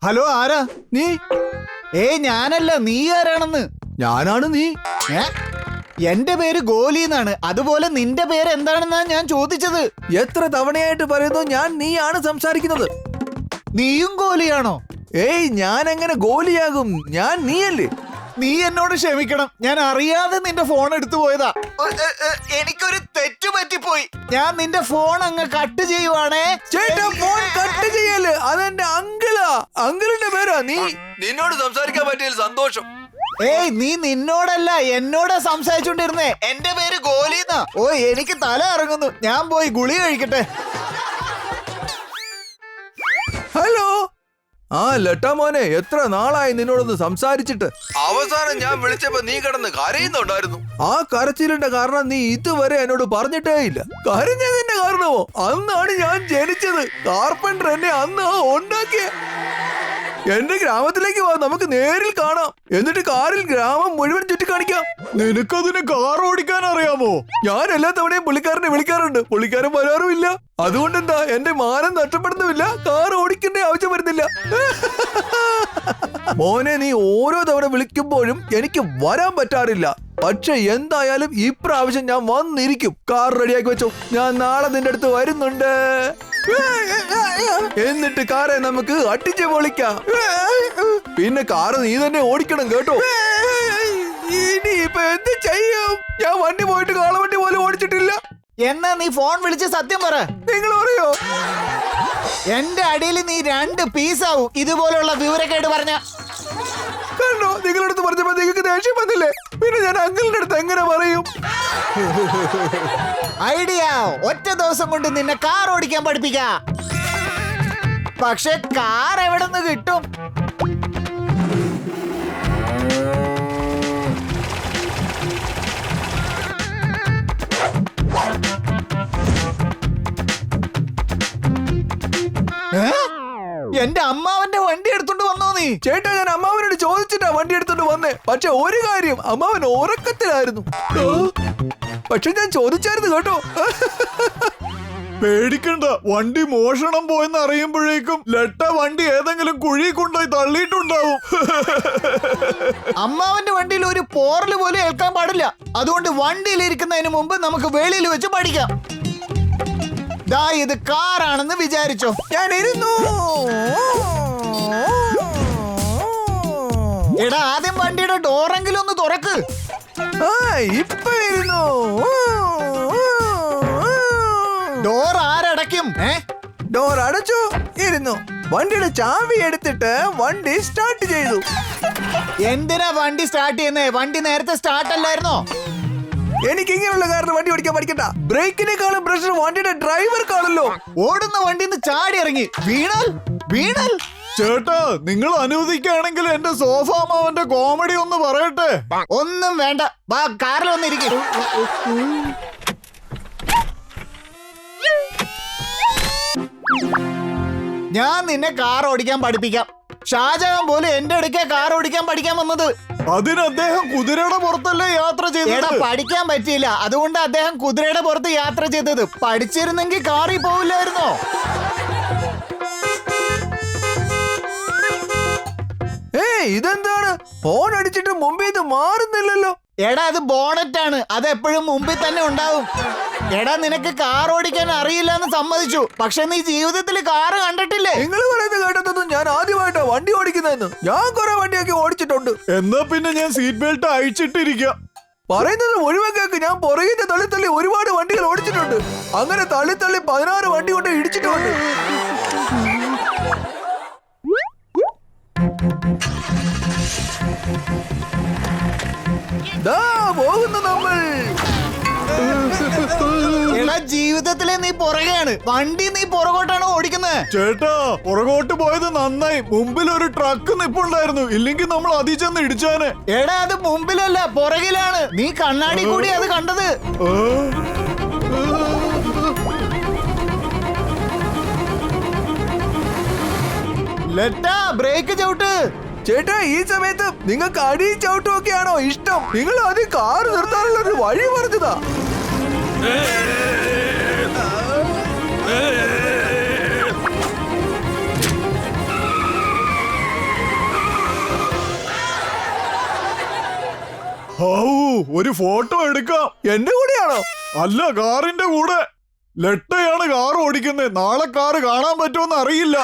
Hello, ആരാ നീ? ഞാനല്ല, നീ ആരാണെന്ന്. ഞാനാണ് നീ. എന്റെ പേര് ഗോലി എന്നാണ്. അതുപോലെ നിന്റെ പേര് എന്താണെന്നാ ഞാൻ ചോദിച്ചത്. എത്ര തവണയായിട്ട് പറയുന്നു ഞാൻ നീയാണ് സംസാരിക്കുന്നത്. നീയും ഗോലിയാണോ? ഞാൻ എങ്ങനെ ഗോലിയാകും? ഞാൻ നീയല്ലേ. നീ എന്നോട് ക്ഷമിക്കണം, ഞാൻ അറിയാതെ നിന്റെ ഫോൺ എടുത്തു പോയതാ. എനിക്കൊരു തെറ്റു പറ്റിപ്പോയി. ഞാൻ നിന്റെ ഫോൺ അങ്ങ് കട്ട് ചെയ്യുവാണേ. ചേട്ടാ, ഫോൺ കട്ട് ചെയ്യല്. അതെന്റെ അങ്കിളാ. അങ്കിളിന്റെ പേരാ. നിന്നോട് സംസാരിക്കാൻ പറ്റിയതിൽ സന്തോഷം. നീ നിന്നോടല്ല എന്നോട് സംസാരിച്ചോണ്ടിരുന്നേ. എന്റെ പേര് ഗോലിന്നാ. എനിക്ക് തല ഇറങ്ങുന്നു. ഞാൻ പോയി ഗുളിക കഴിക്കട്ടെ. ഹലോ. ലട്ടാ മോനെ, എത്ര നാളായി നിന്നോടൊന്ന് സംസാരിച്ചിട്ട്. അവസാനം ഞാൻ വിളിച്ചപ്പോ നീ കിടന്ന് കരയുന്നുണ്ടായിരുന്നു. ആ കരച്ചിലിന്റെ കാരണം നീ ഇതുവരെ എന്നോട് പറഞ്ഞിട്ടേ ഇല്ല. കരഞ്ഞതിന്റെ കാരണമോ? അന്നാണ് ഞാൻ ജനിച്ചത്. കാർപ്പൻറ്റർ എന്നെ അന്ന് ഉണ്ടാക്കിയ. എന്റെ ഗ്രാമത്തിലേക്ക് വാ, നമുക്ക് നേരിൽ കാണാം. എന്നിട്ട് കാറിൽ ഗ്രാമം മുഴുവൻ ചുറ്റിക്കാണിക്കാം. നിനക്കതിന് കാർ ഓടിക്കാൻ അറിയാമോ? ഞാൻ എല്ലാ തവണയും പുള്ളിക്കാരനെ വിളിക്കാറുണ്ട്. പുള്ളിക്കാരൻ വരാറുമില്ല. അതുകൊണ്ട് എന്താ, എന്റെ മാനം നഷ്ടപ്പെടുന്നുമില്ല. കാർ ഓടിക്കേണ്ട ആവശ്യം വരുന്നില്ല. മോനെ, നീ ഓരോ തവണ വിളിക്കുമ്പോഴും എനിക്ക് വരാൻ പറ്റാറില്ല. പക്ഷെ എന്തായാലും ഇപ്രാവശ്യം ഞാൻ വന്നിരിക്കും. കാർ റെഡിയാക്കി വെച്ചോ. ഞാൻ നാളെ നിന്റെ അടുത്ത് വരുന്നുണ്ട്. എന്നിട്ട് കാറെ നമുക്ക് അടിച്ച് പൊളിക്കാം. പിന്നെ കാറ് നീ തന്നെ ഓടിക്കണം കേട്ടോ. ഇനി ഇപ്പൊ എന്ത് ചെയ്യും? ഞാൻ വണ്ടി പോയിട്ട് കാളവണ്ടി പോലും ഓടിച്ചിട്ടില്ല. എന്നാ നീ ഫോൺ വിളിച്ച് സത്യം പറ. നിങ്ങൾ പറയോ? എന്റെ അടിയിൽ നീ 2 പീസാവും ഇതുപോലുള്ള വിവരക്കേട് പറഞ്ഞ. കണ്ടോ, നിങ്ങളടുത്ത് പറഞ്ഞപ്പോ നിങ്ങൾക്ക് ദേഷ്യം വന്നില്ലേ? പിന്നെ ഞാൻ അങ്കിളിന്റെ അടുത്ത് എങ്ങനെ പറയും? ഐഡിയ, ഒറ്റ ദിവസം കൊണ്ട് നിന്നെ കാർ ഓടിക്കാൻ പഠിപ്പിക്കാം. പക്ഷെ കാർ എവിടെ നിന്ന് കിട്ടും? എന്റെ അമ്മാവന്റെ വണ്ടി എടുത്തോണ്ട് വന്നോ നീ? ചേട്ടാ, ഞാൻ അമ്മാവനോട് ചോദിച്ചിട്ടാ വണ്ടി എടുത്തോണ്ട് വന്നേ. പക്ഷെ ഒരു കാര്യം, അമ്മാവൻ ഉറക്കത്തിലായിരുന്നു. പക്ഷെ ഞാൻ ചോദിച്ചായിരുന്നു കേട്ടോ. പേടിക്കണ്ട, വണ്ടി മോഷണം പോയെന്ന് അറിയുമ്പോഴേക്കും ലട്ട വണ്ടി ഏതെങ്കിലും കുഴി കൊണ്ടുപോയി തള്ളിയിട്ടുണ്ടാവും. അമ്മാവന്റെ വണ്ടിയിൽ ഒരു പോറല് പോലും ഏൽക്കാൻ പാടില്ല. അതുകൊണ്ട് വണ്ടിയിൽ ഇരിക്കുന്നതിന് മുമ്പ് നമുക്ക് വെളിയിൽ വെച്ച് പഠിക്കാം. ദാ ഇത് കാറാണെന്ന് വിചാരിച്ചോ. ഞാൻ ഇരുന്നു. എടാ, ആദ്യം വണ്ടിയുടെ ഡോറെങ്കിലും ഒന്ന് തുറക്ക്. ഇപ്പൊ ഇരുന്നു. ഡോർ ആരടയ്ക്കും? ഡോർ അടച്ചു. ഇരുന്നു. വണ്ടിയുടെ ചാവി എടുത്തിട്ട് വണ്ടി സ്റ്റാർട്ട് ചെയ്തു. എന്തിനാ വണ്ടി സ്റ്റാർട്ട് ചെയ്യുന്നേ? വണ്ടി നേരത്തെ സ്റ്റാർട്ട് അല്ലായിരുന്നോ? എനിക്ക് ഇങ്ങനെയുള്ള കാരണം വണ്ടി ഓടിക്കാൻ പഠിക്കണ്ട. ബ്രേക്കിനേക്കാളും പ്രഷർ വണ്ടിയുടെ ഡ്രൈവർക്കാണല്ലോ. ഓടുന്ന വണ്ടിന്ന് ചാടി ഇറങ്ങി വീണാൽ. ചേട്ടാ, നിങ്ങൾ അനുവദിക്കുകയാണെങ്കിൽ എന്റെ സോഫ മാവന്റെ കോമഡി ഒന്ന് പറയട്ടെ. ഒന്നും വേണ്ട, വാ കാറിൽ വന്നിരിക്കും. ഞാൻ നിന്നെ കാർ ഓടിക്കാൻ പഠിപ്പിക്കാം. ഷാജഹാൻ പോലും എന്റെ അടുക്കെ കാർ ഓടിക്കാൻ പഠിക്കാൻ വന്നത്. അതിന് അദ്ദേഹം കുതിരയുടെ പുറത്തല്ലേ യാത്ര ചെയ്തത്? പഠിക്കാൻ പറ്റിയില്ല, അതുകൊണ്ട് അദ്ദേഹം കുതിരയുടെ പുറത്ത് യാത്ര ചെയ്തത്. പഠിച്ചിരുന്നെങ്കിൽ കാറിൽ പോവില്ലായിരുന്നോ? ഇതെന്താണ്? ഫോൺ അടിച്ചിട്ട് മുമ്പിൽ ഇത് മാറുന്നില്ലല്ലോ. എടാ, അത് ബോണറ്റ് ആണ്. അത് എപ്പോഴും മുമ്പിൽ തന്നെ ഉണ്ടാവും. എടാ, നിനക്ക് കാർ ഓടിക്കാൻ അറിയില്ല എന്ന് സമ്മതിച്ചു. പക്ഷെ നീ ജീവിതത്തിൽ കാറ് കണ്ടിട്ടില്ലേ? നിങ്ങൾ പറയുന്നത് കേട്ടതൊന്നും ഞാൻ ആദ്യമായിട്ടാ വണ്ടി ഓടിക്കുന്നതെന്ന്. ഞാൻ കുറെ വണ്ടിയൊക്കെ ഓടിച്ചിട്ടുണ്ട്. എന്നാ പിന്നെ ഞാൻ സീറ്റ് ബെൽറ്റ് അഴിച്ചിട്ടിരിക്കാം. പറയുന്നത് മുഴുവൻ കേക്ക്. ഞാൻ പുറകിന്റെ തള്ളി ഒരുപാട് വണ്ടികൾ ഓടിച്ചിട്ടുണ്ട്. അങ്ങനെ തള്ളി 16 വണ്ടി കൊണ്ട് ഇടിച്ചിട്ടുണ്ട്. പോകുന്നു നമ്മൾ. ജീവിതത്തിലെ നീ പുറകെയാണ്. വണ്ടി നീ പുറകോട്ടാണ് ഓടിക്കുന്നത്. ചേട്ടാ, പുറകോട്ട് പോയത് നന്നായി. മുമ്പിൽ ഒരു ട്രക്ക് നിപ്പുണ്ടായിരുന്നു. ഇല്ലെങ്കിൽ നമ്മൾ അതിൽ ചെന്ന് ഇടിച്ചാന്. എടാ, അത് മുമ്പിലല്ല, പുറകിലാണ്. നീ കണ്ണാടി കൂടി അത് കണ്ടത്. ലെറ്റാ, ബ്രേക്ക് ചവിട്ട്. ചേട്ടാ, ഈ സമയത്ത് നിങ്ങൾക്ക് അടി ചവിട്ടുമൊക്കെയാണോ ഇഷ്ടം? നിങ്ങൾ ആദ്യം കാറ് നിർത്താനുള്ള ഒരു വഴി പറഞ്ഞതാ. ഒരു ഫോട്ടോ എടുക്കാം. എന്റെ കൂടെയാണോ? അല്ല, കാറിന്റെ കൂടെ. ലട്ടയാണ് കാർ ഓടിക്കുന്നത്. നാളെ കാറ് കാണാൻ പറ്റുമെന്ന് അറിയില്ല.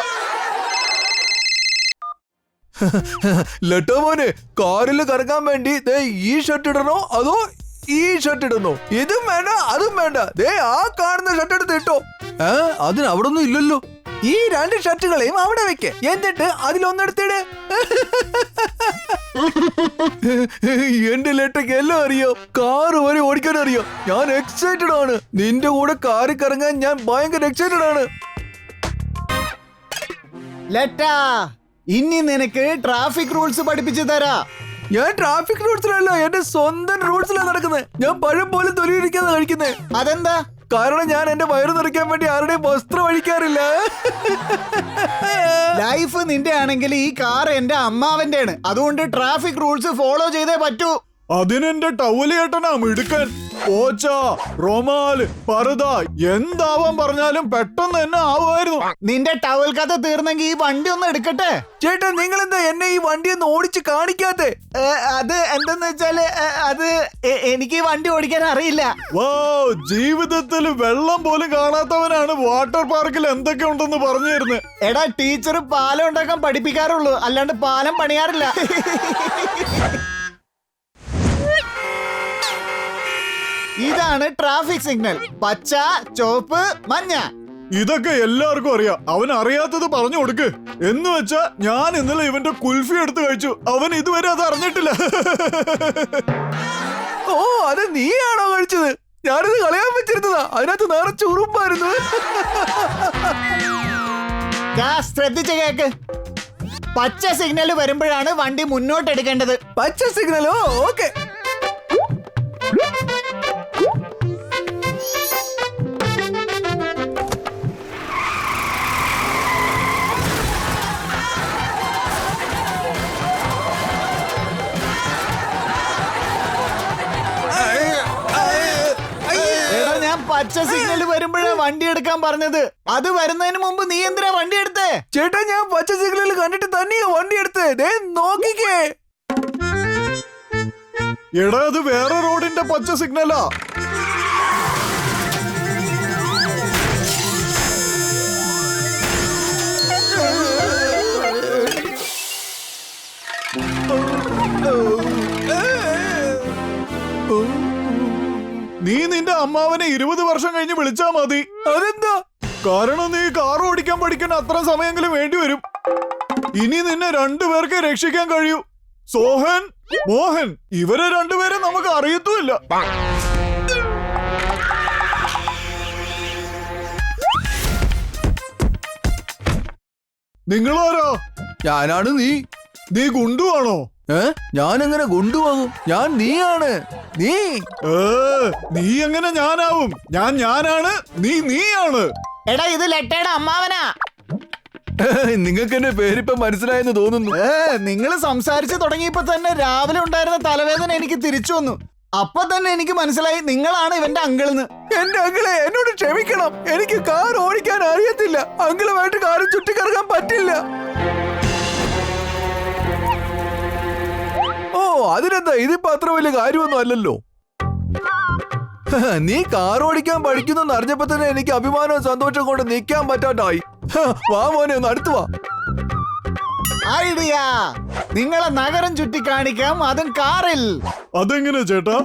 ലട്ടോ മോനെ, കാറിൽ കറങ്ങാൻ വേണ്ടി ദേ ഈ ഷർട്ട് ഇടണോ അതോ ഈ ഷർട്ട് ഇടണോ? ഇതും വേണ്ട അതും വേണ്ട. ദേ ആ കാണുന്ന ഷർട്ട് എടുത്ത് ഇട്ടോ. അതിന് അവിടെ ഒന്നും ഇല്ലല്ലോ. ഈ രണ്ട് ഷർട്ടുകളെയും അവിടെ വെക്ക്. എന്നിട്ട് അതിലൊന്നെടുത്തിട്. എന്റെ ലെട്ടയ്ക്ക് എല്ലാം അറിയാം. കാറ് വരെ ഓടിക്കാൻ അറിയാം. ഞാൻ എക്സൈറ്റഡ് ആണ്. നിന്റെ കൂടെ കാറിൽ കറങ്ങാൻ ഞാൻ ഭയങ്കര എക്സൈറ്റഡ് ആണ്. ലട്ടാ, ഇനി നിനക്ക് ട്രാഫിക് റൂൾസ് പഠിപ്പിച്ചു തരാ. ഞാൻ ട്രാഫിക് റൂൾസിലല്ല, എന്റെ സ്വന്തം റൂൾസിലാണ് നടക്കുന്നത്. ഞാൻ പഴം പോലെ തൊലിയിരിക്കാതെ കഴിക്കുന്നത്. അതെന്താ? കാരണം ഞാൻ എന്റെ വയറ് നിറയ്ക്കാൻ വേണ്ടി ആരുടെയും വസ്ത്രം അഴിക്കാറില്ല. ലൈഫ് നിന്റെ ആണെങ്കിൽ ഈ കാർ എന്റെ അമ്മാവന്റെ ആണ്. അതുകൊണ്ട് ട്രാഫിക് റൂൾസ് ഫോളോ ചെയ്തേ പറ്റൂ. അതിനെന്റെ ടവലിയേട്ടനാ മിടുക്കൻ. ഓച്ച, റൊമാല്, പറുത എന്താവാൻ പറഞ്ഞാലും പെട്ടെന്ന് തന്നെ ആവുമായിരുന്നു. നിന്റെ ടവൽ കഥ തീർന്നെങ്കിൽ ഈ വണ്ടി ഒന്ന് എടുക്കട്ടെ. ചേട്ടാ, നിങ്ങൾ എന്താ എന്നെ ഈ വണ്ടി ഒന്ന് ഓടിച്ച് കാണിക്കാത്തെ? അത് എന്തെന്ന് വെച്ചാല് അത് എനിക്ക് ഈ വണ്ടി ഓടിക്കാൻ അറിയില്ല. ജീവിതത്തിൽ വെള്ളം പോലും കാണാത്തവനാണ് വാട്ടർ പാർക്കിൽ എന്തൊക്കെ ഉണ്ടെന്ന് പറഞ്ഞു തരുന്നത്. എടാ, ടീച്ചർ പാലം ഉണ്ടാക്കാൻ പഠിപ്പിക്കാറുള്ളൂ, അല്ലാണ്ട് പാലം പണിയാറില്ല. ഇതാണ് ട്രാഫിക് സിഗ്നൽ. പച്ച, ചുവപ്പ്, മഞ്ഞ. ഇതൊക്കെ എല്ലാവർക്കും അറിയാം. അവൻ അറിയാത്തത് പറഞ്ഞു കൊടുക്ക്. എന്ന് വെച്ചാ ഞാൻ ഇന്നലെ ഇവന്റെ കുൽഫി എടുത്ത് കഴിച്ചു. അവൻ ഇതുവരെ അത് അറിഞ്ഞിട്ടില്ല. ഓ, അത് നീയാണോ കഴിച്ചത്? ഞാനിത് കളയാൻ വെച്ചിരുന്നതാ. അതിനകത്ത് നിറച്ച് ഉറുമ്പായിരുന്നു. ശ്രദ്ധിച്ച് കേക്ക്. പച്ച സിഗ്നൽ വരുമ്പോഴാണ് വണ്ടി മുന്നോട്ട് എടുക്കേണ്ടത്. പച്ച സിഗ്നലോ? ഓക്കെ. പച്ച സിഗ്നൽ വരുമ്പോഴാ വണ്ടി എടുക്കാൻ പറഞ്ഞത്. അത് വരുന്നതിന് മുമ്പ് നീ എന്തിനാ വണ്ടി എടുത്തേ? ചേട്ടാ, ഞാൻ പച്ച സിഗ്നൽ കണ്ടിട്ട് തന്നെയാ വണ്ടി എടുത്തേ. നോക്കിക്കേ. എടാ, അത് വേറെ റോഡിന്റെ പച്ച സിഗ്നലാ. നീ നിന്റെ അമ്മാവനെ 20 വർഷം കഴിഞ്ഞ് വിളിച്ചാ മതി. അതെന്താ? കാരണം നീ കാർ ഓടിക്കാൻ പഠിക്കാൻ അത്ര സമയമെങ്കിലും വേണ്ടി വരും. ഇനി നിന്നെ രണ്ടുപേർക്ക് രക്ഷിക്കാൻ കഴിയൂ. സോഹൻ, മോഹൻ, ഇവരെ രണ്ടുപേരെ നമുക്ക് അറിയത്തുമില്ല. നിങ്ങളാരാ? ഞാനാണ്. നീ ഗുണ്ടുവാണോ? ഞാനെങ്ങനെ ഗുണ്ടുവാകും? ഞാൻ നീയാണ്. നീ എങ്ങനെ ഞാനാവും? ഞാനാണ്, നീയാണ്. എടാ, ഇത് ലട്ടയുടെ അമ്മാവനാ. നിങ്ങൾക്ക് എന്റെ പേരിപ്പം മനസ്സിലായെന്ന് തോന്നുന്നു. നിങ്ങൾ സംസാരിച്ചു തുടങ്ങിയപ്പോ തന്നെ രാവിലെ ഉണ്ടായിരുന്ന തലവേദന എനിക്ക് തിരിച്ചു വന്നു. അപ്പൊ തന്നെ എനിക്ക് മനസ്സിലായി നിങ്ങളാണ് ഇവന്റെ അങ്കിളെന്ന്. എന്റെ അങ്കിളെ, എന്നോട് ക്ഷമിക്കണം. എനിക്ക് കാർ ഓടിക്കാൻ അറിയത്തില്ല. അങ്കിളുമായിട്ട് കാറ് ചുറ്റിക്കറങ്ങാൻ പറ്റില്ല. ഓ, അതിനെന്താ? ഇതിപ്പോ അത്ര വലിയ കാര്യമൊന്നും അല്ലല്ലോ. നീ കാർ ഓടിക്കാൻ പഠിക്കുന്നു അറിഞ്ഞപ്പോ തന്നെ എനിക്ക് അഭിമാനവും സന്തോഷം കൊണ്ട് നിൽക്കാൻ പറ്റാണ്ടായി. വാ മോനെ, ഒന്ന് അടുത്ത് വാ. ഐഡിയ! നിങ്ങളെ നഗരം ചുറ്റി കാണിക്കാം, അതും കാറിൽ. അതെങ്ങനെ ചേട്ടാ?